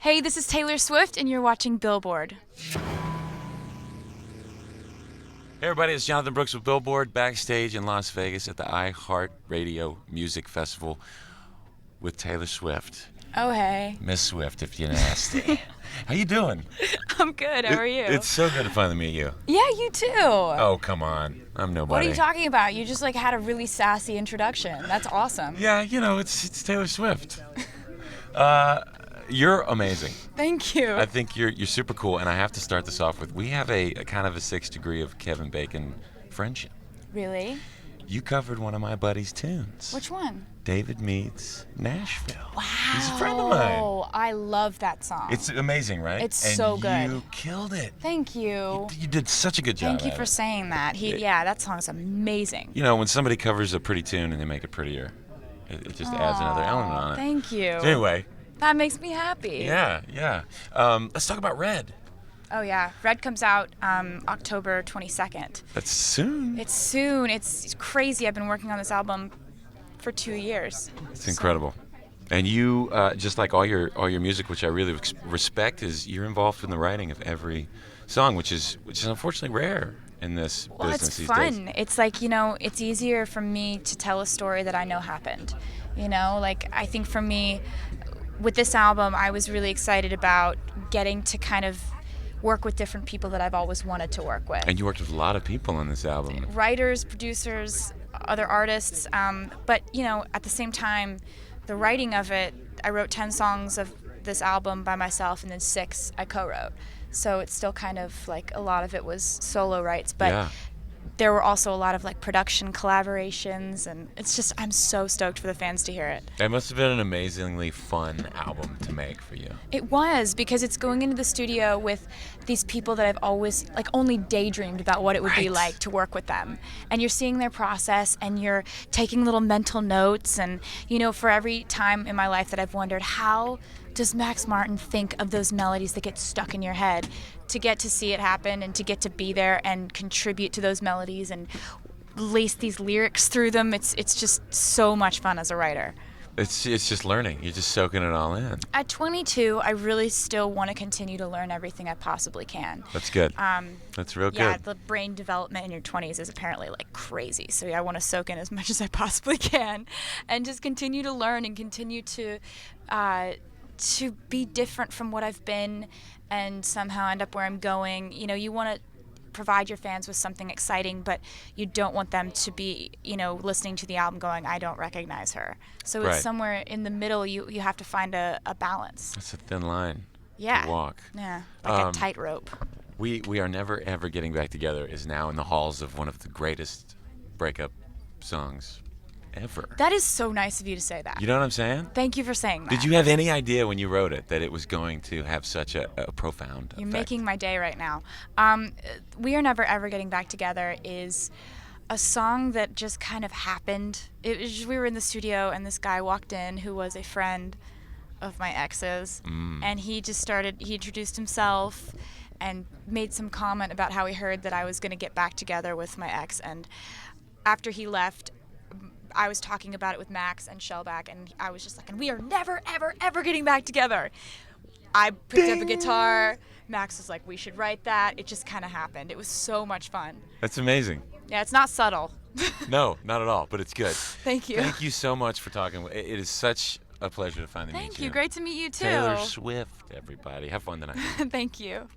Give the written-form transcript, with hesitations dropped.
Hey, this is Taylor Swift, and you're watching Billboard. Hey everybody, it's Jonathan Brooks with Billboard backstage in Las Vegas at the iHeartRadio Music Festival with Taylor Swift. Oh, hey. Miss Swift, if you're nasty. How you doing? I'm good. How are you? It's so good to finally meet you. Yeah, you too. Oh, come on. I'm nobody. What are you talking about? You just had a really sassy introduction. That's awesome. Yeah, it's Taylor Swift. You're amazing. Thank you. I think you're super cool, and I have to start this off with, we have a kind of a 6th degree of Kevin Bacon friendship. Really? You covered one of my buddy's tunes. Which one? David Meets Nashville. Wow. He's a friend of mine. Oh, I love that song. It's amazing, right? It's so good. And you killed it. Thank you. You did such a good job. Thank you for saying that. Yeah, that song's amazing. You know, when somebody covers a pretty tune and they make it prettier, it just adds another element on it. Thank you. Anyway. That makes me happy. Yeah. Let's talk about Red. Oh, yeah. Red comes out October 22nd. That's soon. It's soon. It's crazy. I've been working on this album for 2 years. It's incredible. And you, just like all your music, which I really respect, is you're involved in the writing of every song, which is unfortunately rare in this business these days. Well, it's fun. It's like, it's easier for me to tell a story that I know happened. I think for me, with this album, I was really excited about getting to kind of work with different people that I've always wanted to work with. And you worked with a lot of people on this album. Writers, producers, other artists. But, at the same time, the writing of it, I wrote 10 songs of this album by myself, and then 6 I co-wrote. So it's still kind of like a lot of it was solo writes. But yeah. There were also a lot of production collaborations, and it's just, I'm so stoked for the fans to hear it. It must have been an amazingly fun album to make for you. It was, because it's going into the studio with these people that I've always only daydreamed about what it would be like to work with them. And you're seeing their process, and you're taking little mental notes, and for every time in my life that I've wondered, how does Max Martin think of those melodies that get stuck in your head? To get to see it happen and to get to be there and contribute to those melodies and lace these lyrics through them, it's just so much fun as a writer. It's just learning. You're just soaking it all in. At 22, I really still want to continue to learn everything I possibly can. That's good. That's real good. Yeah, the brain development in your 20s is apparently crazy. So I want to soak in as much as I possibly can and just continue to learn and continue to be different from what I've been and somehow end up where I'm going. You want to provide your fans with something exciting, but you don't want them to be, listening to the album going, I don't recognize her. So it's somewhere in the middle. You have to find a balance. That's a thin line to walk. Yeah, like a tightrope. We Are Never Ever Getting Back Together is now in the halls of one of the greatest breakup songs ever. That is so nice of you to say that. You know what I'm saying? Thank you for saying that. Did you have any idea when you wrote it that it was going to have such a profound effect? You're making my day right now. We Are Never Ever Getting Back Together is a song that just kind of happened. We were in the studio, and this guy walked in who was a friend of my ex's, and he introduced himself and made some comment about how he heard that I was going to get back together with my ex. And after he left, I was talking about it with Max and Shellback, and I was just and we are never, ever, ever getting back together. I picked up a guitar. Max was like, we should write that. It just kind of happened. It was so much fun. That's amazing. Yeah, it's not subtle. No, not at all, but it's good. Thank you. Thank you so much for talking. It is such a pleasure to finally meet you. Thank you. Great to meet you, too. Taylor Swift, everybody. Have fun tonight. Thank you.